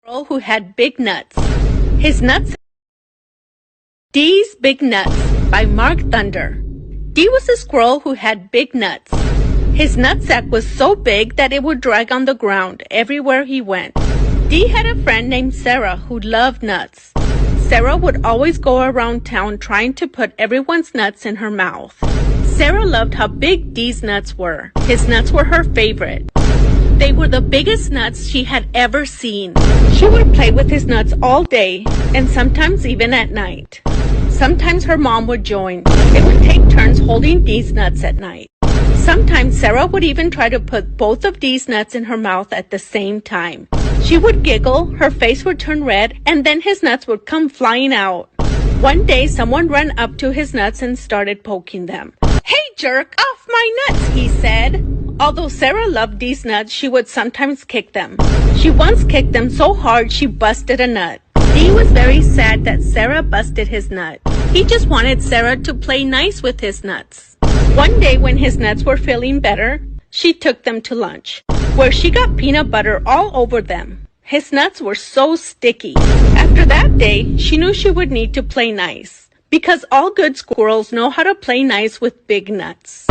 Squirrel who had big nuts. His nuts. Dee's Big Nuts by Mark Thunder. Dee was a squirrel who had big nuts. His nutsack was so big that it would drag on the ground everywhere he went. Dee had a friend named Sarah who loved nuts. Sarah would always go around town trying to put everyone's nuts in her mouth. Sarah loved how big Dee's nuts were. His nuts were her favorite. They were the biggest nuts she had ever seen. She would play with his nuts all day, and sometimes even at night. Sometimes her mom would join. They would take turns holding Dee's nuts at night. Sometimes Sarah would even try to put both of Dee's nuts in her mouth at the same time. She would giggle, her face would turn red, and then his nuts would come flying out. One day, someone ran up to his nuts and started poking them. "Hey, jerk, off my nuts," he said. Although Sarah loved Dee's nuts, she would sometimes kick them. She once kicked them so hard she busted a nut. Dee was very sad that Sarah busted his nut. He just wanted Sarah to play nice with his nuts. One day when his nuts were feeling better, she took them to lunch, where she got peanut butter all over them. His nuts were so sticky. After that day, she knew she would need to play nice, because all good squirrels know how to play nice with big nuts.